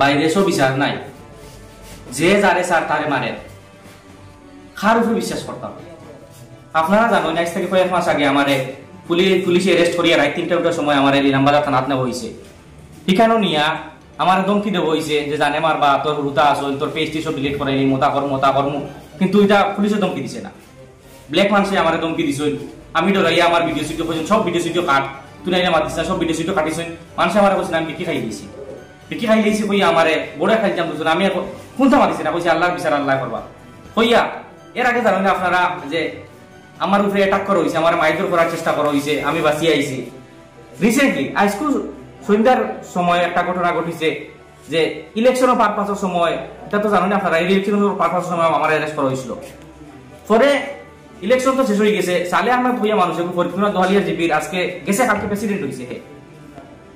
বাইরে সব বিচার নাই, যে যারে স্যার তারে মারে, কার উপরে বিশ্বাস করতাম? আপনারা জানেন আজ থেকে কয়েক মাস আগে আমারে পুলিশে অ্যারেস্ট করিয়া রাত 3টার সময় আমার ইলামবাজার থানাত নেওয়া হয়েছে। ঠিকানো নিয়া আমার ধমকি দেওয়া হয়েছে যে জানে মারবা, তোর হুতা আসল, তোর পেজটি সব ডিলিট করাইলি, মোতা কর্ম। কিন্তু এটা পুলিশে ধমকি দিছে না, ব্ল্যাক মানুষে আমার ধমকি দিছে। আমি ডরাইয়া আমার ভিডিও সিডিও পর্যন্ত সব ভিডিও সিডিও কাট, তুই না মাতিস না, সব ভিডিও সিডিও কাটিস। মানুষ আমার বলছে আমি বিক্রি খাই দিয়েছি, বিক্রি খাই দিয়েছি কইয়া আমারে বড় খাই যাম দুজন। আমি কোনটা মাতিছি না, কইছি আল্লাহর বিচার আল্লাহ করবা কইয়া। এর আগে জানেন আপনারা যে আমার উপরে অ্যাটাক করা হয়েছে, আমার মাইদুর করার চেষ্টা করা হয়েছে, আমি বাঁচিয়ে আইছি। রিসেন্টলি আজকে সন্ধ্যার সময় একটা ঘটনা ঘটিছে যে ইলেকশনের পারপাসের সময়, এটা তো জানেন আপনারা, ইলেকশনের পারপাসের সময় আমার অ্যারেস্ট করা হয়েছিল। পরে ইলেকশন তো শেষ হয়ে গেছে, সালে আহমেদ ভুইয়া মানুষ ফরিদপুর দোহালিয়া জিপির আজকে গেছে, কালকে প্রেসিডেন্ট হয়েছে।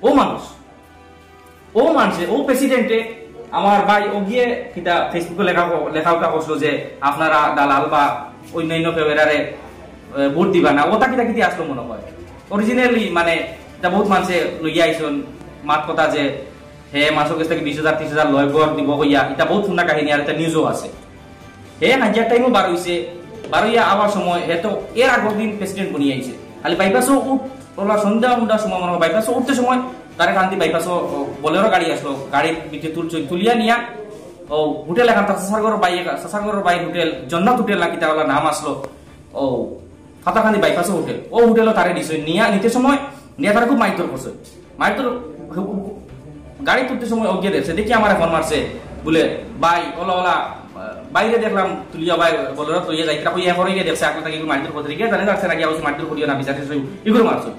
ও মানুষে ও প্রেসিডেন্টে আমার ভাই ও গিয়ে কিতা ফেসবুকে লেখা করছিল যে আপনারা দালাল বা অন্যান্য ফেভারে ভোট দিবা না। ওটা কিতা কিতি আসলো মনে হয় অরিজিনালি, মানে এটা বহুত মানুষে লইয়া আইসন মাত কথা যে হে মাসের কাছ থেকে 20,000 30,000 লয় গড় দিব কইয়া, এটা বহুত শুনা কাহিনী। আর এটা নিউজও আছে। হে হাজার টাইমও বার হইছে, বার হইয়া আবার সময় হে তো এর আগের দিন প্রেসিডেন্ট বনিয়ে আইছে। খালি বাইপাসও ওলা সন্ধ্যা সময় মনে হয় বাইপাসও উঠতে সময় তারে কান্তি বাইপাসও বলেরও গাড়ি আসলো, গাড়ি পিঠে তুলিয়া নিয়া ও হোটেল এখান সাসারগড়ের বাইক হোটেল জন্নত হোটেল নাকি তার নাম আসলো, ও ফাতাখানি বাইপাসও হোটেল, ও হোটেলও তারে দিছে নিয়া নিতে সময় নিয়ে তারা খুব মাইতর করছে। মাইতর গাড়ি তুলতে সময় অজ্ঞে দেখছে, দেখি আমার ফোন মারছে বলে ভাই ওলা বাইরে দেখলাম তুলিয়া ভাই বলেরা তুলিয়া যাইতা কইয়া পরে গিয়ে দেখছে আপনার তাকে মাইতর করতে গিয়ে জানে যাচ্ছে নাকি অবশ্যই মাইতর করিও না বিচার এগুলো মারছো।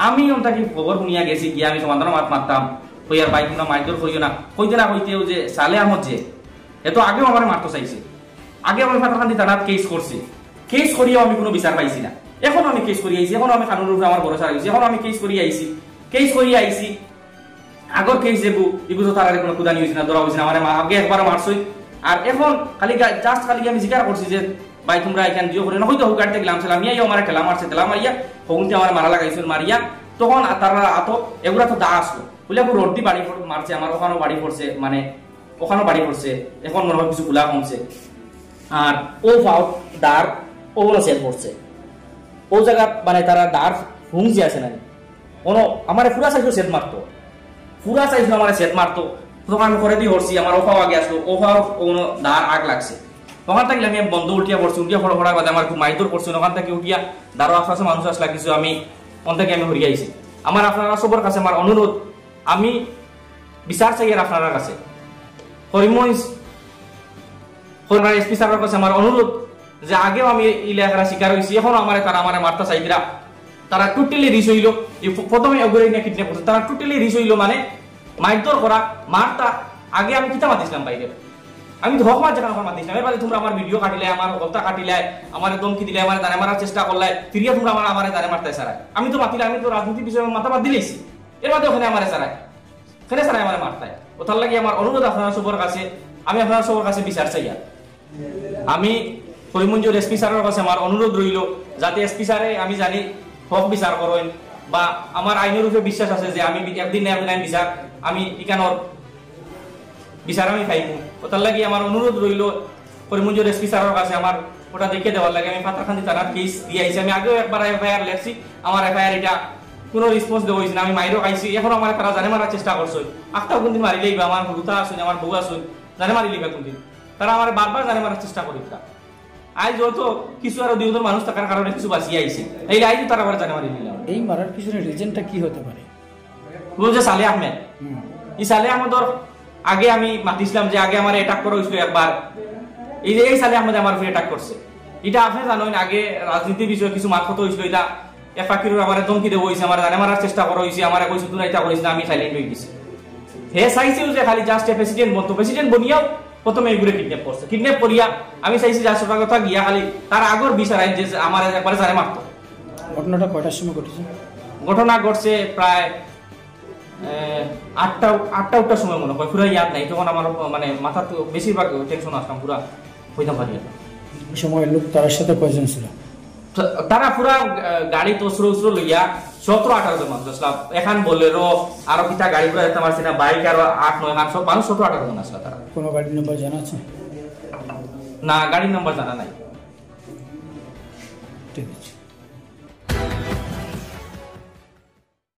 আমি ওটাকে খবর শুনিয়া গেছি, গিয়ে আমি সমাধান মারতাম কইয়ার ভাই তোমরা মাইতর করিও না, কইতে না কইতেও যে সালে আহমদ যে এত আগেও আমার মারতে চাইছে, আগে আমি ফাতাখান্দি থানার কেস করছি, কেস করিয়াও আমি কোনো বিচার পাইছি না। এখন আমি কেস করিয়ে আইছি, এখন আমি কানুনের উপরে আমার ভরসা রাখছি, এখন আমি কেস করিয়ে আইছি। আগর কেস এগুলো তার কোনো কুদানি হয়েছে না, ধরা হয়েছে না, আমার আগে একবার মারছই। আর এখন খালি জাস্ট খালি আমি স্বীকার করছি যে ভাই তোমরা এখানে জিও করে না, হয়তো হুকারতে গেলাম ছিলাম ইয়া আমার ঠেলা মারছে, ঠেলা মারিয়া হগুনতে আমার মারা লাগাইছিল, মারিয়া তখন তারা আত এগুলা তো দা আসলো বলে রোডটি বাড়ি মারছে, আমার ওখানেও বাড়ি পড়ছে, মানে ওখানেও বাড়ি পড়ছে, এখন মনে হয় কিছু গুলা কমছে। আর ও ফাউট দাঁড় ওগুলো সেট পড়ছে ও জায়গা, মানে তারা দাঁড় হুম যে আছে না কোনো আমার পুরা সাইজ সেট মারতো, পুরা সাইজ আমার সেট মারতো। তখন আমি করে দিয়ে হরছি, আমার ওফাও আগে আসলো, ওফাও কোনো দাঁড় আগ লাগছে। ওখান থেকে আমি বন্ধ উঠিয়া পড়ছি, উঠিয়া ফড়া বাদে আমার খুব মাইদুর পড়ছে। ওখান থেকে উঠিয়া দাঁড়ো আশপাশে মানুষ আসলা কিছু, আমি ওখান থেকে আমি হরিয়ে আইছি। আমার আপনারা সবার কাছে আমার অনুরোধ, আমি বিচার চাই আর আপনার কাছে হরিমঞ্চ এসপি স্যারের কাছে আমার অনুরোধ যে আগেও আমি ইলাকার শিকার হয়েছি, এখনো আমার তারা আমার মারতা চাইদিরা, তারা টোটালি রিস হইল। প্রথমে অগ্রে নিয়ে কিডন্যাপ করছে, তারা টোটালি রিস হইল, মানে মারধর করা মারতা। আগে আমি কিতা মাতিছিলাম বাইরে, আমি তো হক মার জায়গা মাতিছিলাম, এবারে তোমরা আমার ভিডিও কাটিলে, আমার গল্পটা কাটিলে, আমার দমকি দিলে, আমার দানে মারার চেষ্টা করলে, ফিরিয়া তোমরা আমার দানে মারতে সারাই। আমি তো মাতিলে, আমি তো রাজনীতির বিষয়ে মাথা বাদ দিলেইছি, এর মধ্যে ওখানে আমার সারাই, ওখানে সারাই আমার মারতায়। ওটার লাগে আমার অনুরোধ আপনারা সবার কাছে, আমি আপনারা সবার কাছে বিচার চাই। আমি করিমগঞ্জের এসপি স্যারের কাছে আমার অনুরোধ রইল যাতে এসপি স্যারে আমি জানি হক বিচার করেন, বা আমার আইনের উপরে বিশ্বাস আছে যে আমি একদিন না একদিন বিচার আমি ইকানোর বিচার আমি পাইব। ওটার লাগে আমার অনুরোধ রইল করিমগঞ্জের এসপি স্যারের কাছে আমার ওটা দেখে দেওয়ার লাগে। আমি ফাতাখান্দি থানার কেস দিয়ে আইছি, আমি আগেও একবার এফআইআর লেখছি, আমার এফআইআর এটা কোনো রেসপন্স দেওয়া হয়েছে না, আমি মাইরও খাইছি, এখন আমার তারা জানে মারার চেষ্টা করছে। আখটাও কোনদিন মারিলেই বা আমার হুতা আসুন, আমার বউ আসুন, জানে মারিলেই বা কোনদিন তারা আমার বারবার জানে মারার চেষ্টা করি। আজ যত কিছু আরো দুজন মানুষ থাকার কারণে কিছু বাঁচিয়ে আইছে, এই আইজ তারা আবার জানে মারি নিলাম। এই মারার পিছনে রিজনটা কি হতে পারে? বলছে সালে আহমেদ, এই সালে আহমেদর আগে আমি মাতিছিলাম যে আগে আমার অ্যাটাক করা হয়েছিল একবার, এই যে এই সালে আহমেদ আমার উপরে অ্যাটাক করছে। এটা আপনি জানেন আগে রাজনীতির বিষয়ে কিছু মারফত হয়েছিল, এটা এফাকিরুর আমার ধমকি দেওয়া হয়েছে, আমার জানে মারার চেষ্টা করা হয়েছে, আমার কইছে তোরা এটা করিস না, আমি সাইলেন্ট হয়ে গেছি। হে চাইছেও যে খালি জাস্ট প্রেসিডেন্ট বলতো, প্রেসিডেন্ট বনিয়াও প্রথমে এগুলো কিডন্যাপ করছে, কিডন্যাপ করিয়া আমি চাইছি 400 কথা গিয়া খালি তার আগর বিচার আইন যে আমার একবারে জানে মারতো। ঘটনাটা কয়টার সময় ঘটেছে? ঘটনা ঘটছে প্রায় 8টা সময় মনে হয়, পুরো ইয়াদ নাই, তখন আমার মানে মাথা তো বেশিরভাগ টেনশন আসলাম, পুরা হইতাম পারি। সময় লোক তার সাথে কয়জন ছিল? তারা পুরা গাড়ি তসরো উসরো লইয়া 17-18 জন মানুষ আসলাম। এখন বলেরো আরো কিটা গাড়ি করে যেতে পারছি না, বাইক আরো 8-9 খান সব মানুষ 17-18 জন আসলো। তারা কোনো গাড়ির নাম্বার জানা আছে? না, গাড়ির নাম্বার জানা নাই। ঠিক আছে।